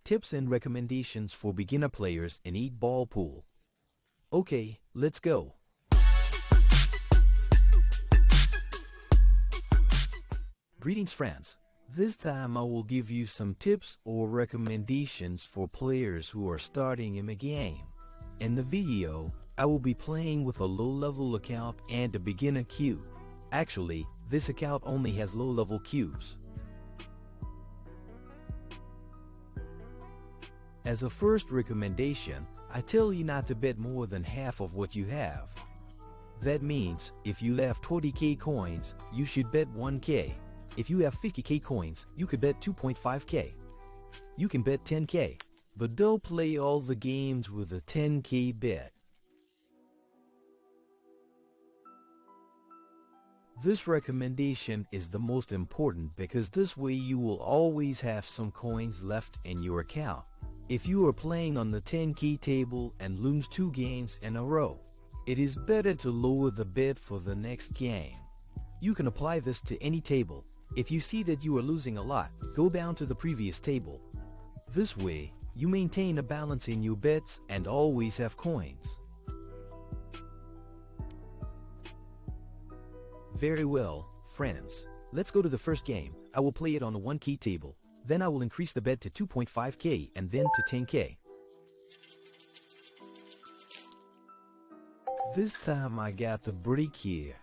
tips and recommendations for beginner players in 8-ball pool. Okay, let's go. Greetings friends. This time I will give you some tips or recommendations for players who are starting in a game. In the video, I will be playing with a low-level account and a beginner queue. Actually, this account only has low-level queues. As a first recommendation, I tell you not to bet more than half of what you have. That means, if you have 20k coins, you should bet 1k. If you have 50k coins, you could bet 2.5k. You can bet 10k, but don't play all the games with a 10k bet. This recommendation is the most important because this way you will always have some coins left in your account. If you are playing on the 10k table and lose 2 games in a row, it is better to lower the bet for the next game. You can apply this to any table. If you see that you are losing a lot, go down to the previous table. This way, you maintain a balance in your bets and always have coins. Very well, friends. Let's go to the first game. I will play it on the 1k table. Then I will increase the bet to 2.5k and then to 10k. This time I got the break here.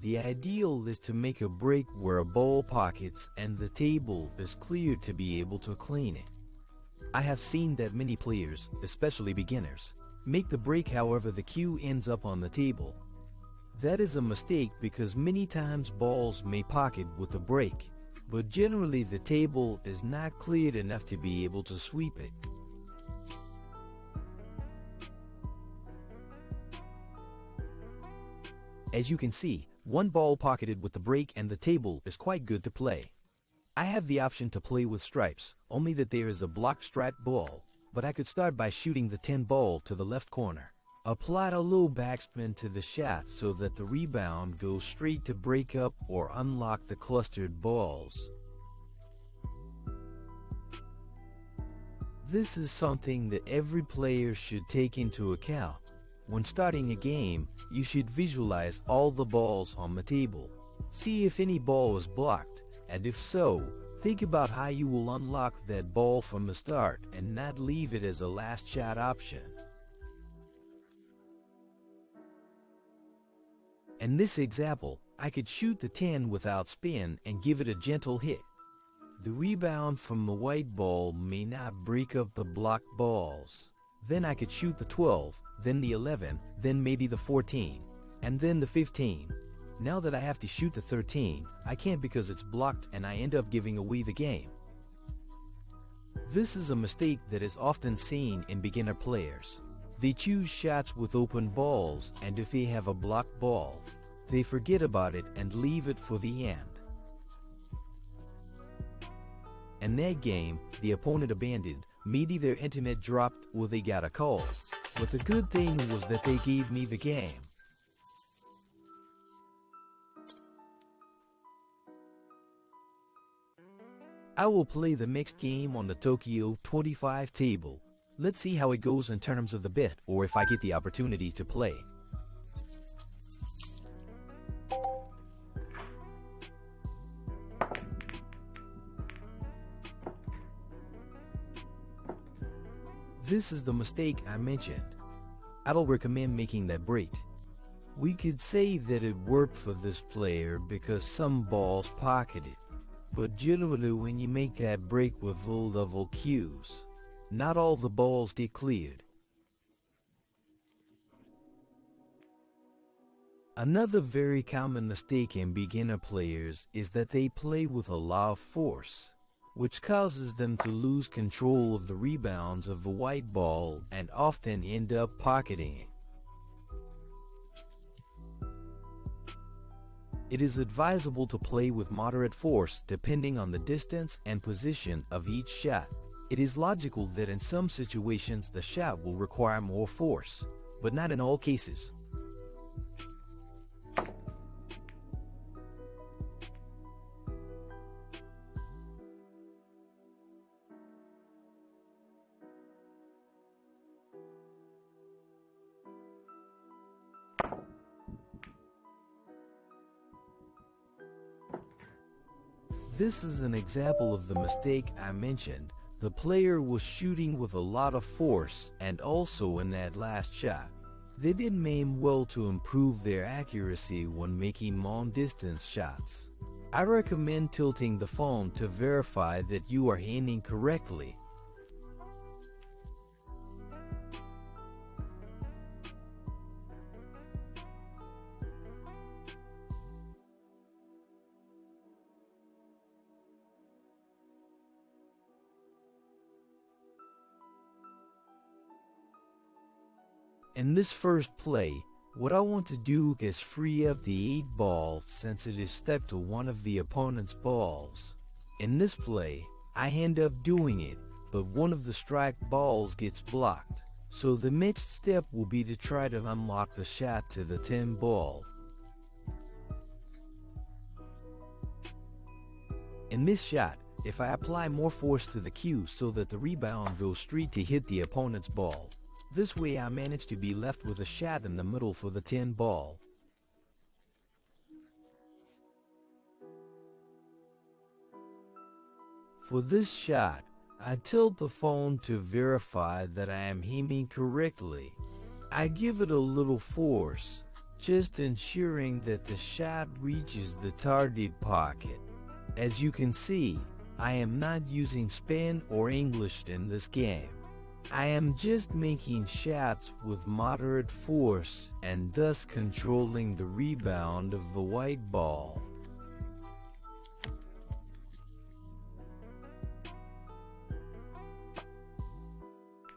The ideal is to make a break where a ball pockets and the table is cleared to be able to clean it. I have seen that many players, especially beginners, make the break however the cue ends up on the table. That is a mistake because many times balls may pocket with a break, but generally the table is not cleared enough to be able to sweep it. As you can see, one ball pocketed with the break and the table is quite good to play. I have the option to play with stripes, only that there is a blocked stripe ball, but I could start by shooting the 10 ball to the left corner. Apply a low backspin to the shot so that the rebound goes straight to break up or unlock the clustered balls. This is something that every player should take into account. When starting a game, you should visualize all the balls on the table. See if any ball is blocked, and if so, think about how you will unlock that ball from the start and not leave it as a last shot option. In this example, I could shoot the 10 without spin and give it a gentle hit. The rebound from the white ball may not break up the blocked balls. Then I could shoot the 12, then the 11, then maybe the 14, and then the 15. Now that I have to shoot the 13, I can't because it's blocked and I end up giving away the game. This is a mistake that is often seen in beginner players. They choose shots with open balls, and if they have a blocked ball, they forget about it and leave it for the end. In that game, the opponent abandoned, maybe their internet dropped or they got a call. But the good thing was that they gave me the game. I will play the next game on the Tokyo 25 table. Let's see how it goes in terms of the bet or if I get the opportunity to play. This is the mistake I mentioned. I don't recommend making that break. We could say that it worked for this player because some balls pocketed. But generally when you make that break with low-level cues, not all the balls get cleared. Another very common mistake in beginner players is that they play with a lot of force, which causes them to lose control of the rebounds of the white ball and often end up pocketing it. It is advisable to play with moderate force depending on the distance and position of each shot. It is logical that in some situations the shot will require more force, but not in all cases. This is an example of the mistake I mentioned. The player was shooting with a lot of force, and also in that last shot, they didn't aim well to improve their accuracy when making long-distance shots. I recommend tilting the phone to verify that you are aiming correctly. In this first play, what I want to do is free up the 8 ball since it is stuck to one of the opponent's balls. In this play, I end up doing it, but one of the strike balls gets blocked. So the next step will be to try to unlock the shot to the 10 ball. In this shot, if I apply more force to the cue so that the rebound goes straight to hit the opponent's ball, this way I manage to be left with a shot in the middle for the 10 ball. For this shot, I tilt the phone to verify that I am aiming correctly. I give it a little force, just ensuring that the shot reaches the target pocket. As you can see, I am not using spin or English in this game. I am just making shots with moderate force and thus controlling the rebound of the white ball.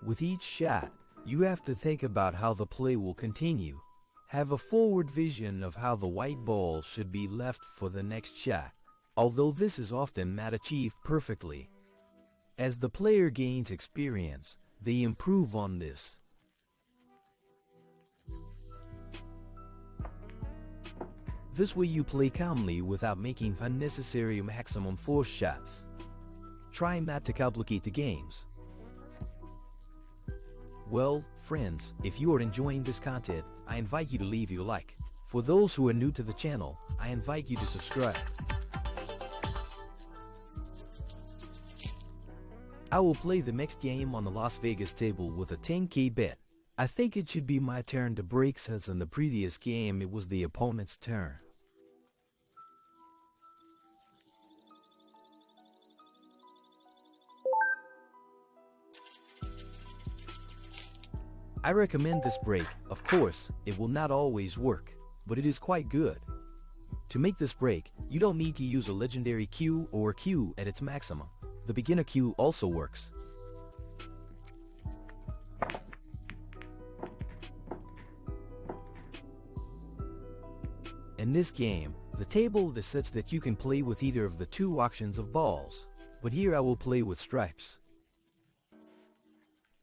With each shot, you have to think about how the play will continue. Have a forward vision of how the white ball should be left for the next shot, although this is often not achieved perfectly. As the player gains experience, they improve on this. This way you play calmly without making unnecessary maximum force shots. Try not to complicate the games. Well, friends, if you are enjoying this content, I invite you to leave your like. For those who are new to the channel, I invite you to subscribe. I will play the next game on the Las Vegas table with a 10K bet. I think it should be my turn to break since in the previous game it was the opponent's turn. I recommend this break. Of course, it will not always work, but it is quite good. To make this break, you don't need to use a legendary cue or cue at its maximum. The beginner cue also works. In this game, the table is such that you can play with either of the two options of balls, but here I will play with stripes.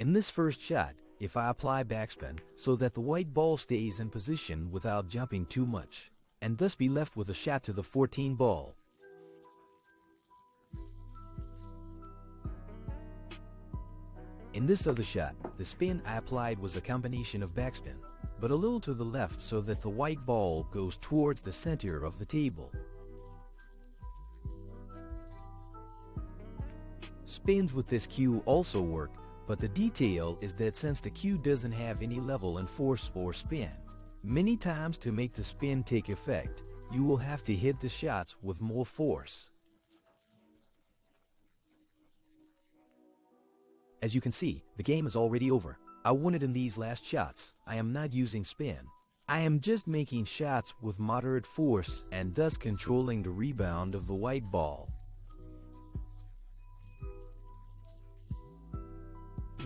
In this first shot, if I apply backspin so that the white ball stays in position without jumping too much, and thus be left with a shot to the 14 ball. In this other shot, the spin I applied was a combination of backspin, but a little to the left so that the white ball goes towards the center of the table. Spins with this cue also work, but the detail is that since the cue doesn't have any level and force or spin, many times to make the spin take effect, you will have to hit the shots with more force. As you can see, the game is already over. I won it in these last shots. I am not using spin. I am just making shots with moderate force and thus controlling the rebound of the white ball.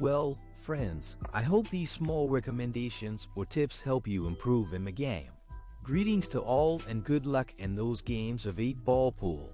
Well, friends, I hope these small recommendations or tips help you improve in the game. Greetings to all and good luck in those games of 8-ball pool.